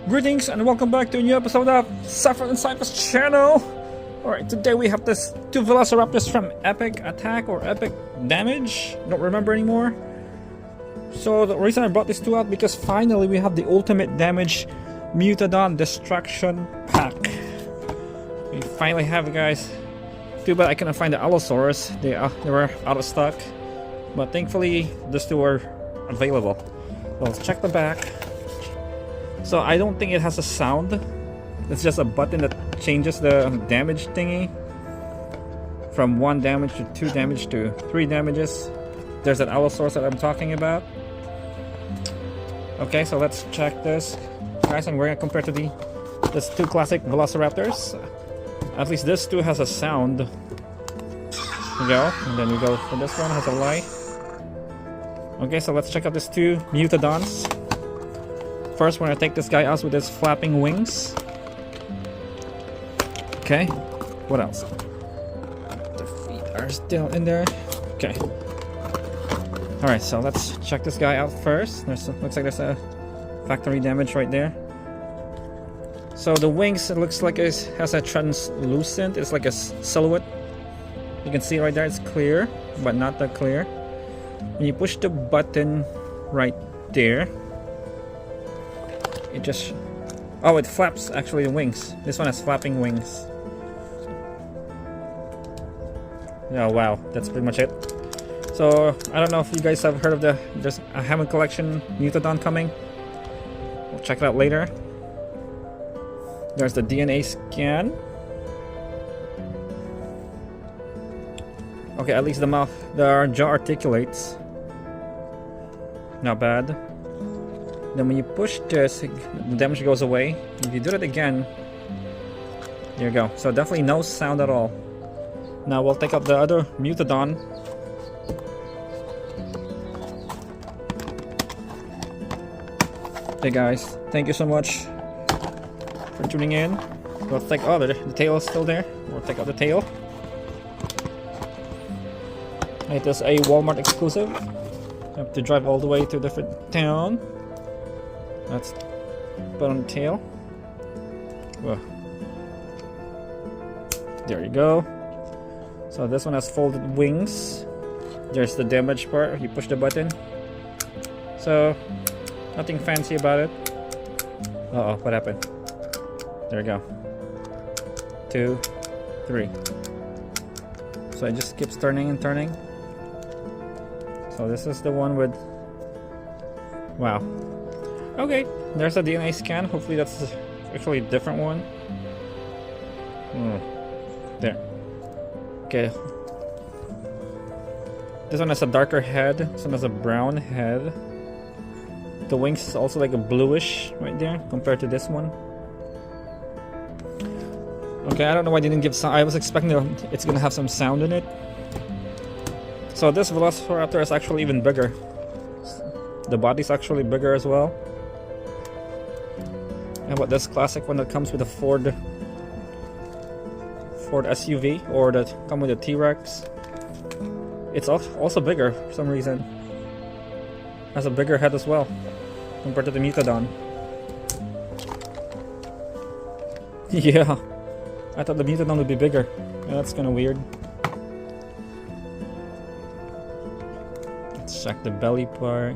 Greetings and welcome back to a new episode of Saffron and Cypher's channel. Alright, today we have this two Velociraptors from Epic Attack or Epic Damage. Don't remember anymore. So the reason I brought these two out because finally we have the Ultimate Damage Mutadon Destruction Pack. We finally have it, guys. Too bad I couldn't find the Allosaurus. They were out of stock. But thankfully these two are available. So let's check the back. So I don't think it has a sound. It's just a button that changes the damage thingy from 1 damage to 2 damage to 3 damages. There's that Allosaurus that I'm talking about. Okay, so let's check this, guys, and we're gonna compare to this two classic Velociraptors. At least this two has a sound. There we go, and then we go for this one, has a light. Okay, so let's check out these two Mutadons. First, we're gonna take this guy out with his flapping wings. Okay, what else? The feet are still in there. Okay. Alright, so let's check this guy out first. Looks like there's a factory damage right there. So the wings, it looks like it has a translucent, it's like a silhouette. You can see right there, it's clear, but not that clear. When you push the button right there, it just... oh, it flaps actually the wings. This one has flapping wings. Oh wow, that's pretty much it. So, I don't know if you guys have heard of there's a Hammond Collection Mutadon coming. We'll check it out later. There's the DNA scan. Okay, at least the jaw articulates. Not bad. Then when you push this, the damage goes away. If you do it again, there you go. So definitely no sound at all. Now we'll take out the other Mutadon. Hey guys, thank you so much for tuning in. We'll take the tail is still there. We'll take out the tail. It is a Walmart exclusive. You have to drive all the way to a different town. Let's put on the tail. Whoa. There you go. So this one has folded wings. There's the damage part. You push the button. So nothing fancy about it. Uh oh, what happened? There we go. 2, 3. So it just keeps turning and turning. So this is the one with... wow. Okay, there's a DNA scan. Hopefully that's actually a different one. There. Okay. This one has a darker head. This one has a brown head. The wings is also like a bluish right there compared to this one. Okay, I don't know why I didn't give sound. I was expecting it's gonna have some sound in it. So this Velociraptor is actually even bigger. The body's actually bigger as well. How about this classic one that comes with a Ford SUV, or that come with a T-Rex? It's also bigger for some reason. Has a bigger head as well compared to the Mutadon. Yeah, I thought the Mutadon would be bigger. Yeah, that's kind of weird. Let's check the belly part.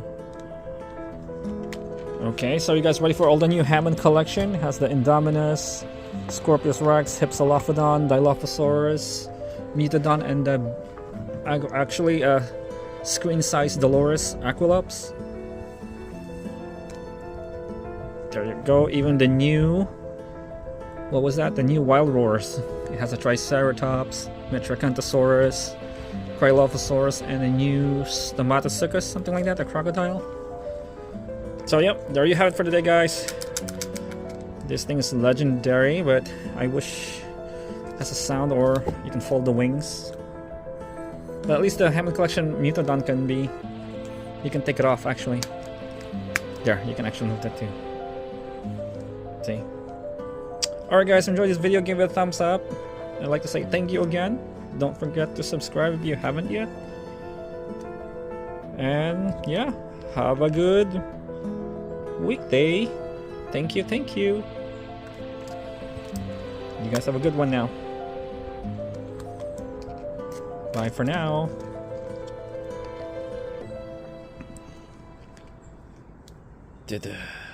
Okay, so you guys ready for all the new Hammond Collection? It has the Indominus, Scorpius Rex, Hypsilophodon, Dilophosaurus, Mutadon, and actually screen-sized Dolores Aquilops. There you go. Even the new... what was that? The new Wild Roars. It has a Triceratops, Metracanthosaurus, Cryolophosaurus, and a new Stomatosuchus, something like that, a crocodile. So yep, there you have it for today, guys. This thing is legendary, but I wish it has a sound, or you can fold the wings. But at least the Hammond Collection Mutadon can be... you can take it off actually. There, you can actually move that too. See? Alright guys, enjoy this video, give it a thumbs up. I'd like to say thank you again. Don't forget to subscribe if you haven't yet. And yeah, have a good weekday. Thank you, thank you. You guys have a good one now. Bye for now. Duh-duh.